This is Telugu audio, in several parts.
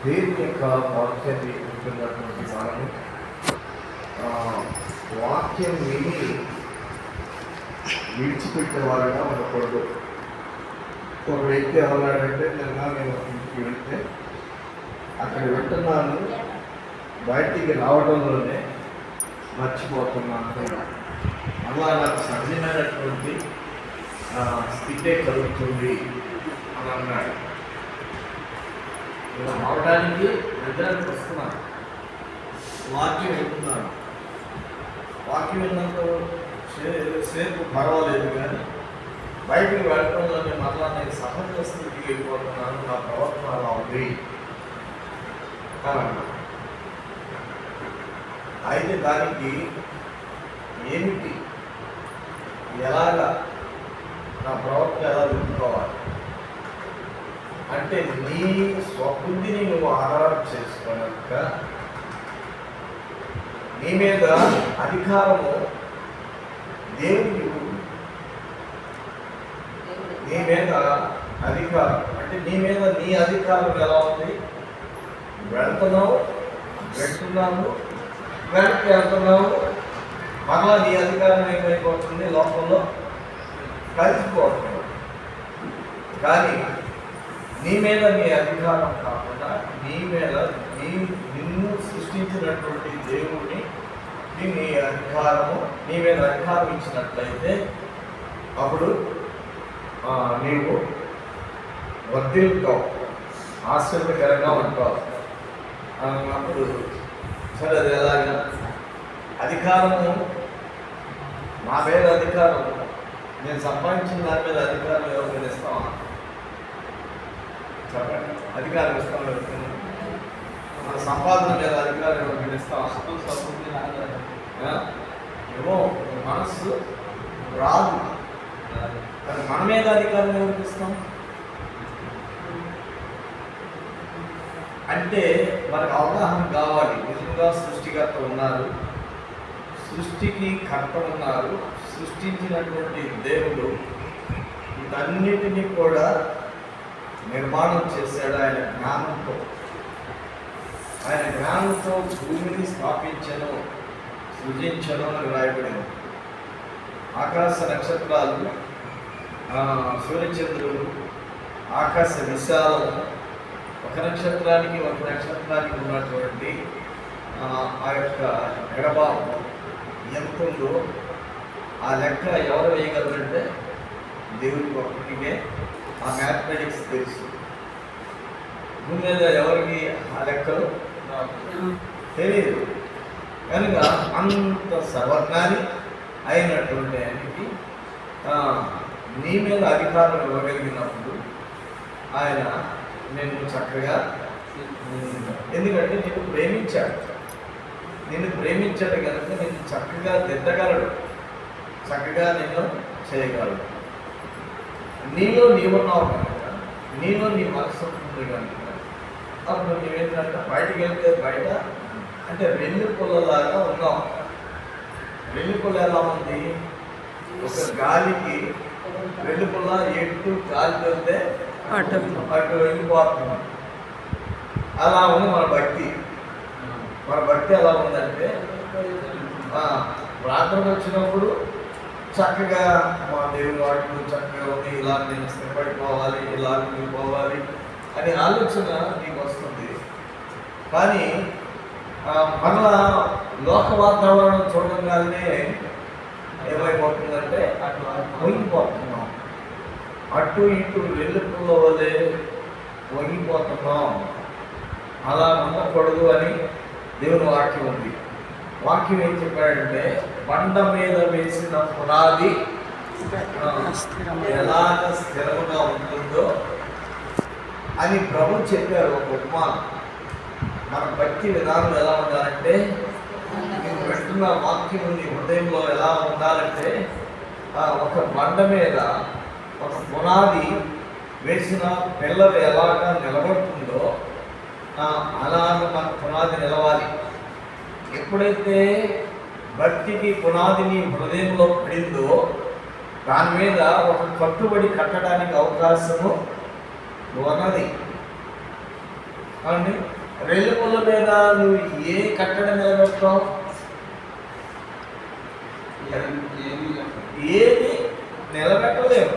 దేవుని యొక్క వాక్యాన్ని వింటున్నటువంటి మనము వాక్యం విని విడిచిపెట్టే వారుగా ఉండకూడదు. ఒక వ్యక్తి ఎవరంటే నేను ఇంటికి వెళ్తే అక్కడ వింటున్నాను, బయటికి రావడంలోనే మర్చిపోతున్నాను. అలా నాకు సహజమైనటువంటి స్థితే కలుగుతుంది అని అన్నాడు. ఇలా అవడానికి నిద్రకి వస్తున్నాను, వాక్యం వింటున్నాను. వాక్యం విన్నంత సేపు పర్వాలేదు, కానీ బయటికి వెళ్ళడంలోనే మరలా నేను సహజ స్థితికి వెళ్ళిపోతున్నాను, నా ప్రవర్తన అలా ఉంది అని అన్నాను. అయితే దానికి ఏమిటి, ఎలాగా నా ప్రవర్తన ఎలా విప్పుకోవాలి అంటే, నీ స్వబుద్ధిని నువ్వు ఆధారం చేసుకోనక నీ మీద అధికారము దేవుడికి, నీ మీద అధికారం అంటే నీ మీద నీ అధికారం ఎలా ఉంది? వెళ్తున్నావు, వెళ్తున్నాము, వెనక్కి వెళ్తున్నావు, మరలా నీ అధికారం ఏమైపోతుంది? లోకంలో కలిసిపోతుంది. కానీ నీ మీద నీ అధికారం కాకుండా నీ మీద నిన్ను సృష్టించినటువంటి దేవుడిని నీ అధికారము, నీ మీద అధికారం ఇచ్చినట్లయితే అప్పుడు నీవు వర్ధిల్లుతావు, ఆశ్చర్యకరంగా ఉంటావు అన్నప్పుడు, సరే అది ఎలాగా? అధికారము, నా మీద అధికారము, నేను సంపాదించిన దాని మీద అధికారం ఎవరు మీద ఇస్తావా? చెప్పండి, అధికారం ఇస్తాను. మన సంపాదన మీద అధికారం ఎవరు మీద ఇస్తావా? ఏమో మనస్సు రాదు, కానీ మన మీద అధికారం ఎవరికి ఇస్తాం? అంటే మనకు అవగాహన కావాలి. నిజంగా సృష్టికర్త ఉన్నారు, సృష్టికి కర్త ఉన్నారు, సృష్టించినటువంటి దేవుడు వీటన్నిటినీ కూడా నిర్మాణం చేశాడు ఆయన జ్ఞానంతో. ఆయన జ్ఞానంతో భూమిని స్థాపించను, సృజించను అని రాయబడింది. ఆకాశ నక్షత్రాలు, సూర్యచంద్రులు, ఆకాశ విశాలము, ఒక నక్షత్రానికి ఉన్నటువంటి ఆ యొక్క ఎడబాబు ఎంత ఉందో ఆ లెక్క ఎవరు వేయగలరంటే దేవుడికి ఒక్కటికే ఆ మ్యాథమెటిక్స్ తెలుసు. భూమి మీద ఎవరికి ఆ లెక్కలు తెలియదు. కనుక అంత సర్వజ్ఞాని అయినటువంటి ఆయనకి నీ మీద అధికారం ఇవ్వగలిగినప్పుడు ఆయన నేను చక్కగా, ఎందుకంటే నిన్ను ప్రేమించాడు కనుక నేను చక్కగా దిద్దగలడు, చక్కగా నేను చేయగలడు. నీలో నీవున్నావు కనుక, నీలో నీ మనసు ఉంది కనుక అప్పుడు నువ్వేంటంటే బయటికి వెళ్తే బయట అంటే వెల్లి పుల్లలాగా ఉన్నావు. వెల్లి పుల్ల ఎలా ఉంది? ఒక గాలికి వెల్లి పుల్ల ఎటు గాలి వెళ్తే అటు వెళ్ళిపోతున్నాం. అలా ఉంది మన భక్తి. మన భక్తి ఎలా ఉందంటే, ప్రార్థన వచ్చినప్పుడు చక్కగా మా దేవుని వాటిలో చక్కగా ఉంది, ఇలా నేను స్థిరపడిపోవాలి, ఇలా పోవాలి అనే ఆలోచన నీకు వస్తుంది. కానీ మరలా లోక వాతావరణం చూడగానే ఏమైపోతుందంటే అట్లా వంగిపోతున్నాం, అటు ఇటు వెల్లుపుల్ల వల్లే వంగిపోతున్నాం. అలా ఉండకూడదు అని దేవుని వాక్యం ఉంది. వాక్యం ఏం చెప్పాడంటే, బండ మీద వేసిన పునాది ఎలాగ స్థిరముగా ఉంటుందో అని ప్రభు చెప్పారు ఒక ఉపమానం. మన భక్తి విధానం ఎలా ఉండాలంటే, నేను పెడుతున్న వాక్యం నీ హృదయంలో ఎలా ఉండాలంటే, ఒక బండ మీద ఒక పునాది వేసిన పిల్లలు ఎలాగా నిలబడుతుందో అలాగ మన పునాది నిలవాలి. ఎప్పుడైతే భక్తికి పునాదిని హృదయంలో పడిందో దాని మీద ఒక కట్టుబడి కట్టడానికి అవకాశము ఉన్నది. అండి రెల్లు పుల్ల మీద నువ్వు ఏ కట్టడం నిలబెడతావు? ఏది నిలబెట్టలేవు.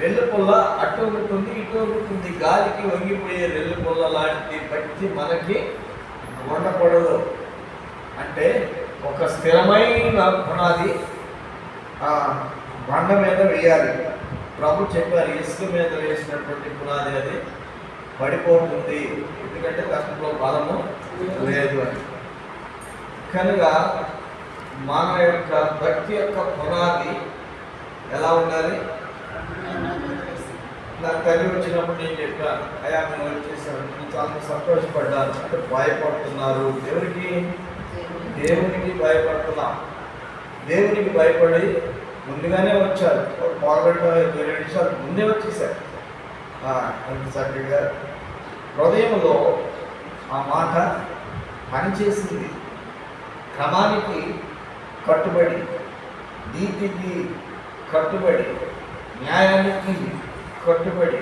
రెల్లు పుల్ల అటు ఉంటుంది ఇటు ఉంటుంది, గాలికి వంగిపోయే రెల్లు పుల్ల లాంటి బట్టి మనకి ఉండకూడదు. అంటే ఒక స్థిరమైన పునాది బండ మీద వేయాలి. ప్రభు చెప్పారు, ఇసుక మీద వేసినటువంటి పునాది అది పడిపోతుంది, ఎందుకంటే కష్టంలో బలము లేదు అని. కనుక మన యొక్క భక్తి యొక్క పునాది ఎలా ఉండాలి? నా తల్లి వచ్చినప్పుడు నేను చెప్పాను, అయ్యా మేము వచ్చేసాను, నేను చాలా సంతోషపడ్డాను. అంటే భయపడుతున్నారు దేవునికి భయపడుతున్నాం. దేవునికి భయపడి ముందుగానే వచ్చారు. పాల్గొంట 2 నిమిషాలు ముందే వచ్చేసారు. అంత చక్కగా హృదయంలో ఆ మాట పనిచేసింది. క్రమానికి కట్టుబడి, నీతికి కట్టుబడి, న్యాయానికి కట్టుబడి,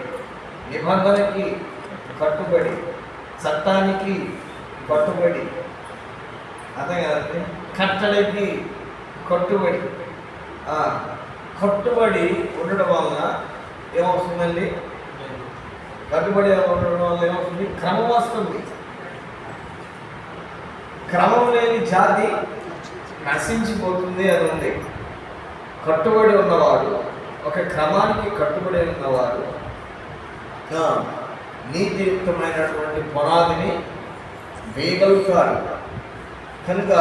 నిబంధనకి కట్టుబడి, చట్టానికి కట్టుబడి, అదే కదండి, కట్టడికి కట్టుబడి. కట్టుబడి ఉండడం వలన ఏమవుతుందండి? కట్టుబడి ఉండడం వల్ల ఏమవుతుంది? క్రమం వస్తుంది. క్రమం లేని జాతి నశించిపోతుంది అని ఉంది. కట్టుబడి ఉన్నవాడు, ఒక క్రమానికి కట్టుబడి ఉన్నవాడు నీతియుక్తమైనటువంటి పునాదిని వేయగలుగుతారు. కనుక